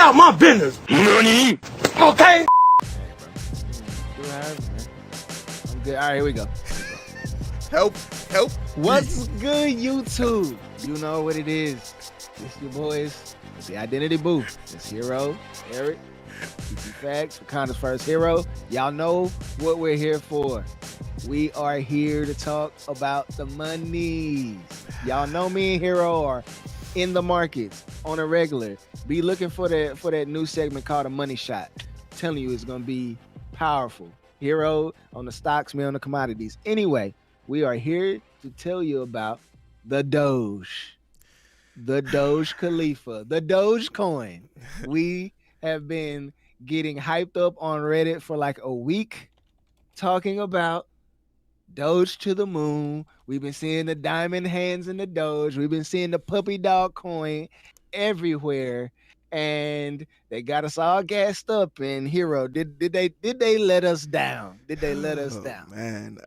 out my business. Money. Okay. I'm good. All right, here we go. Help. What's good, YouTube? You know what it is. It's your boys. It's the Identity Booth. It's Heero, Eric, PC Facts, Wakanda's first hero. Y'all know what we're here for. We are here to talk about the money. Y'all know me and Heero are in the markets on a regular. Be looking for that new segment called a money shot. I'm telling you, it's gonna be powerful. Heero on the stocks, me on the commodities. Anyway, we are here to tell you about the Doge, the Doge Khalifa, the DogeCoin. We have been getting hyped up on Reddit for like a week, talking about Doge to the moon. We've been seeing the diamond hands in the Doge. We've been seeing the puppy dog coin everywhere, and they got us all gassed up. And Heero, did they let us down? Did they let us down? Man.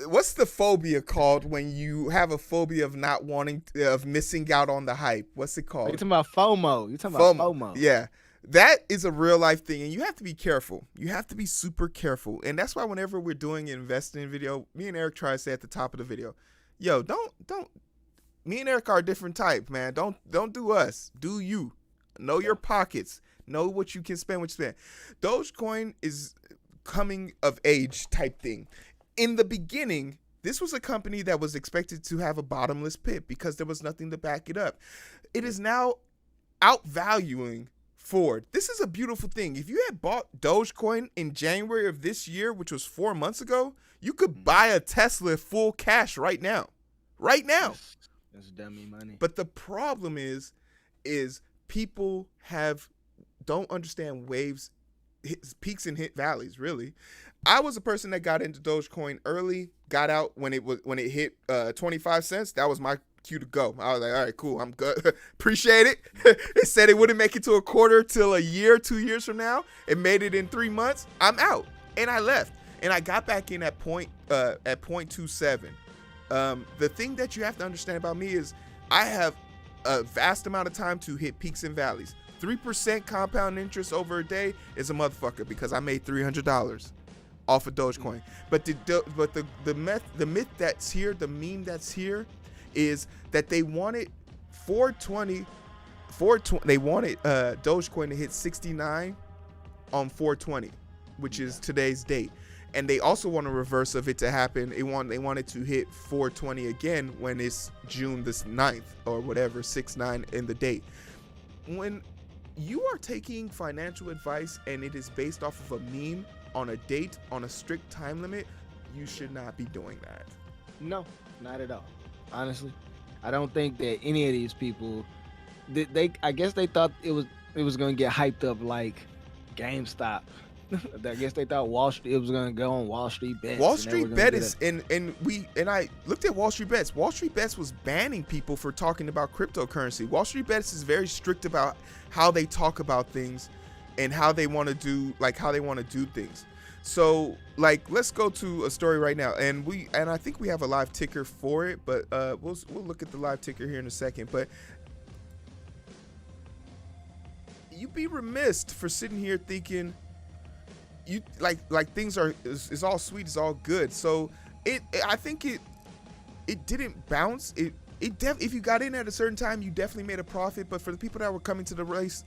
What's the phobia called when you have a phobia of not wanting of missing out on the hype? What's it called? You're talking about FOMO. You're talking about FOMO. Yeah. That is a real life thing, and you have to be careful. You have to be super careful. And that's why whenever we're doing an investing video, me and Eric try to say at the top of the video, yo, don't me and Eric are a different type, man. Don't do us. Do you. Know your pockets. Know what you can spend, what you spend. DogeCoin is coming of age type thing. In the beginning, this was a company that was expected to have a bottomless pit because there was nothing to back it up. It is now outvaluing Ford. This is a beautiful thing. If you had bought DogeCoin in January of this year, which was 4 months ago, you could buy a Tesla full cash right now. Right now. That's dummy money. But the problem is people don't understand waves, peaks and hit valleys, really. I was a person that got into Dogecoin early, got out when it hit 25 cents. That was my cue to go. I was like, all right, cool, I'm good. Appreciate it. It said it wouldn't make it to a quarter till a year, 2 years from now. It made it in 3 months. I'm out. And I left. And I got back in at 0.27. The thing that you have to understand about me is I have a vast amount of time to hit peaks and valleys. 3% compound interest over a day is a motherfucker because I made $300 off of Dogecoin. But the myth that's here, the meme that's here, is that they wanted 420. They wanted Dogecoin to hit 69 on 420, which is today's date. And they also want a reverse of it to happen. They wanted to hit 420 again when it's June this 9th or whatever, 6-9 in the date. When you are taking financial advice and it is based off of a meme on a date, on a strict time limit, you should not be doing that. No, not at all. Honestly, I don't think that any of these people, I guess they thought it was going to get hyped up like GameStop. I guess they thought it was going to go on Wall Street Bets. Wall Street Bet is, and I looked at Wall Street Bets. Wall Street Bets was banning people for talking about cryptocurrency. Wall Street Bets is very strict about how they talk about things and how they want to do things. So, like, let's go to a story right now, and I think we have a live ticker for it, but we'll look at the live ticker here in a second. But you'd be remiss for sitting here thinking you like things is all sweet, it's all good. So I think it didn't bounce. If you got in at a certain time, you definitely made a profit. But for the people that were coming to the race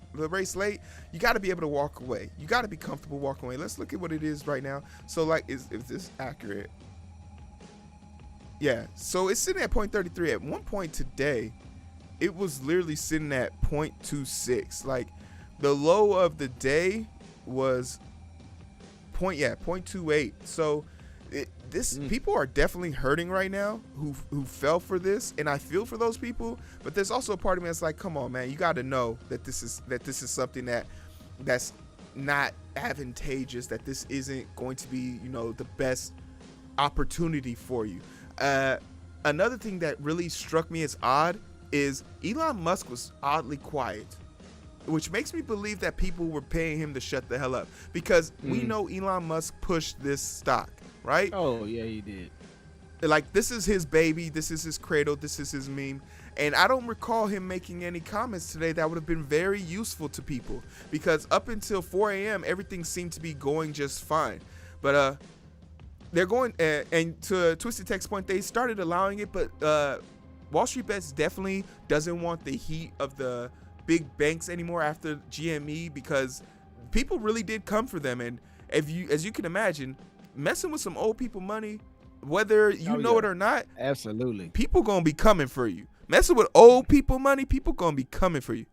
late, you got to be able to walk away. You got to be comfortable walking away. Let's look at what it is right now. So, like, is this accurate? Yeah. So it's sitting at 0.33. At one point today, it was literally sitting at 0.26. Like, the low of the day was 0.28. So people are definitely hurting right now who fell for this, and I feel for those people. But there's also a part of me that's like, come on, man, you got to know that this is something that's not advantageous, that this isn't going to be, the best opportunity for you. Another thing that really struck me as odd is Elon Musk was oddly quiet, which makes me believe that people were paying him to shut the hell up, because we know Elon Musk pushed this stock, right? Oh, yeah, he did. like, this is his baby, this is his cradle, this is his meme. And I don't recall him making any comments today that would have been very useful to people, because up until 4 a.m. everything seemed to be going just fine. But they're going, and to Twisted Tech's point, they started allowing it, but Wall Street Bets definitely doesn't want the heat of the big banks anymore after GME, because people really did come for them. And as you can imagine, messing with some old people money, whether you know it or not, absolutely, people gonna be coming for you. Messing with old people money, people gonna be coming for you.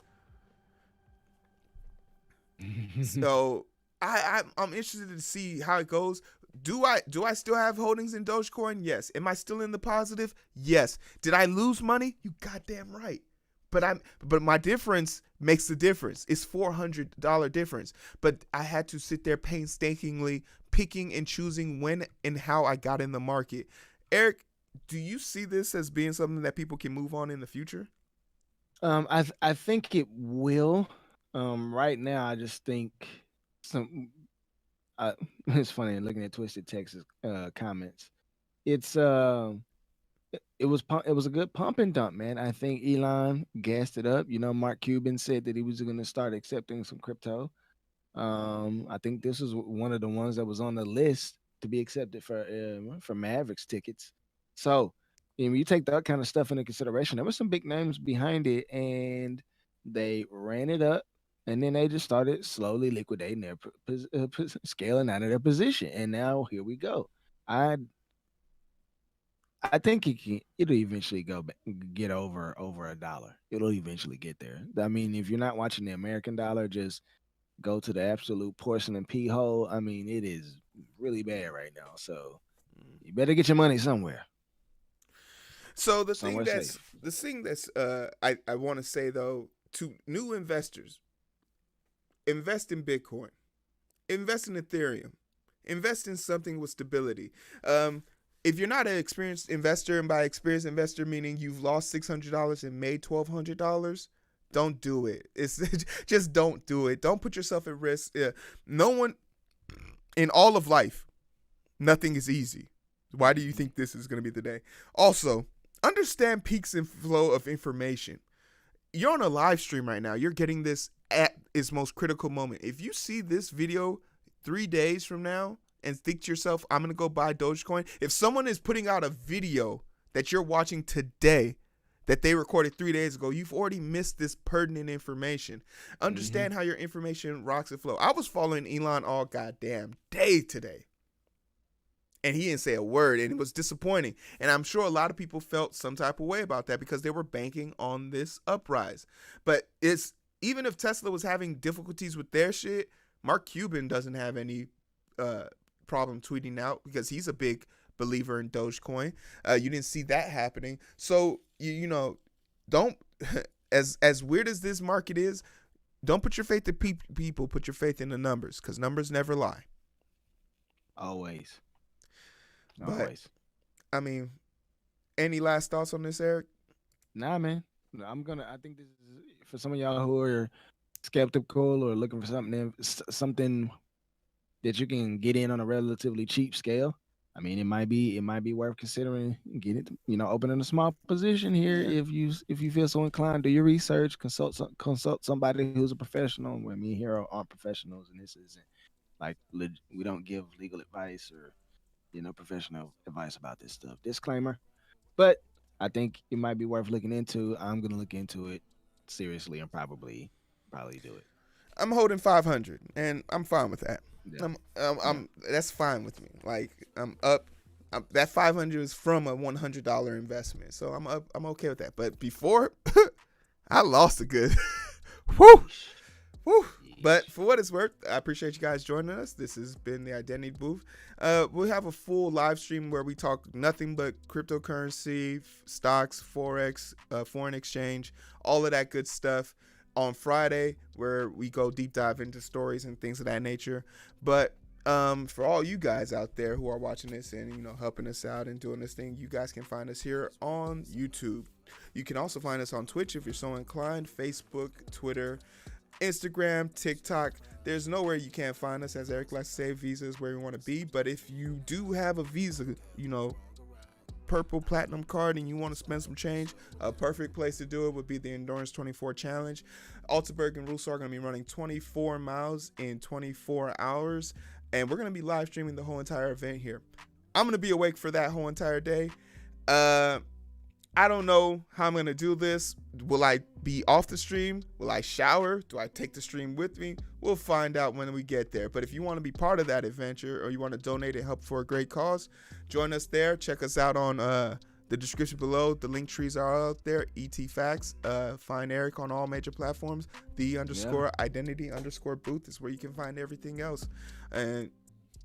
So I'm interested to see how it goes. Do I still have holdings in DogeCoin? Yes. Am I still in the positive? Yes. Did I lose money? You goddamn right. But my difference makes the difference. It's $400 difference. But I had to sit there painstakingly picking and choosing when and how I got in the market. Eric, do you see this as being something that people can move on in the future? I think it will. Right now, I just think it's funny looking at Twisted Texas comments. It was a good pump and dump, man. I think Elon gassed it up. Mark Cuban said that he was going to start accepting some crypto. I think this was one of the ones that was on the list to be accepted for Mavericks tickets. So, you take that kind of stuff into consideration. There were some big names behind it, and they ran it up, and then they just started slowly liquidating their scaling out of their position, and now here we go. I think it'll eventually get over $1. It'll eventually get there. I mean, if you're not watching the American dollar, just go to the absolute porcelain pea hole. I mean, it is really bad right now. So you better get your money somewhere. So the thing that's I want to say though, to new investors, invest in Bitcoin, invest in Ethereum, invest in something with stability. If you're not an experienced investor, and by experienced investor meaning you've lost $600 and made $1,200, don't do it. It's just don't do it. Don't put yourself at risk. No one in all of life, nothing is easy. Why do you think this is going to be the day? Also, understand peaks and flow of information. You're on a live stream right now. You're getting this at its most critical moment. If you see this video 3 days from now and think to yourself, I'm going to go buy Dogecoin. If someone is putting out a video that you're watching today that they recorded 3 days ago, you've already missed this pertinent information. Understand how your information rocks and flow. I was following Elon all goddamn day today, and he didn't say a word, and it was disappointing. And I'm sure a lot of people felt some type of way about that because they were banking on this uprise. But even if Tesla was having difficulties with their shit, Mark Cuban doesn't have any problem tweeting out because he's a big believer in Dogecoin. You didn't see that happening. So, don't, as weird as this market is, don't put your faith in people, put your faith in the numbers, because numbers never lie. Always. But, I mean, any last thoughts on this, Eric? Nah, man. I think this is for some of y'all who are skeptical or looking for something that you can get in on a relatively cheap scale. I mean, it might be worth considering opening a small position here. Yeah. If you feel so inclined, do your research, consult somebody who's a professional. Where me and Heero aren't professionals, and this isn't like we don't give legal advice or professional advice about this stuff. Disclaimer. But I think it might be worth looking into. I'm gonna look into it seriously and probably do it. I'm holding 500, and I'm fine with that. Yeah. That's fine with me. Like I'm up. That 500 is from a $100 investment, so I'm up. I'm okay with that. But before, I lost a good. Woo, woo. But for what it's worth, I appreciate you guys joining us. This has been the Identity Booth. We'll have a full live stream where we talk nothing but cryptocurrency, stocks, forex, foreign exchange, all of that good stuff on Friday, where we go deep dive into stories and things of that nature. But for all you guys out there who are watching this and helping us out and doing this thing, you guys can find us here on YouTube. You can also find us on Twitch if you're so inclined, Facebook, Twitter, Instagram, TikTok. There's nowhere you can't find us. As Eric likes to say, Visa is where we want to be. But if you do have a Visa, purple platinum card and you want to spend some change, a perfect place to do it would be the Endurance 24 Challenge. Altenberg and Russo are going to be running 24 miles in 24 hours, and we're going to be live streaming the whole entire event here. I'm going to be awake for that whole entire day. I don't know how I'm going to do this. Will I be off the stream? Will I shower? Do I take the stream with me? We'll find out when we get there. But if you want to be part of that adventure, or you want to donate and help for a great cause, join us there. Check us out on the description below. The link trees are out there. ET Facts. Find Eric on all major platforms. _identity_booth is where you can find everything else. And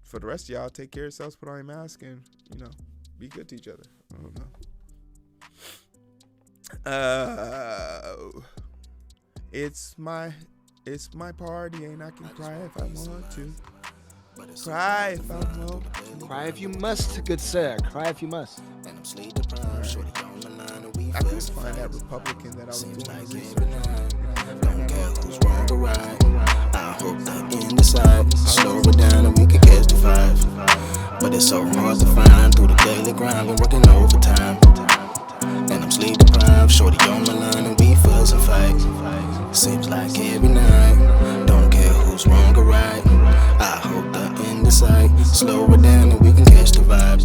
for the rest of y'all, take care of yourselves, put on your mask, and, you know, be good to each other. I don't know. It's my party, and I can cry if I want to. Cry if I want. Cry if you must, good sir. Cry if you must. I couldn't find that Republican that I was doing research on. Don't care who's wrong or right. I hope the end decide. Slow it down and we can catch the vibe. But it's so hard to find through the daily grind. We're working overtime. And I'm sleep deprived, shorty on my line and we fuss and fight. Seems like every night, don't care who's wrong or right. I hope the end is sight. Slow it down and we can catch the vibes.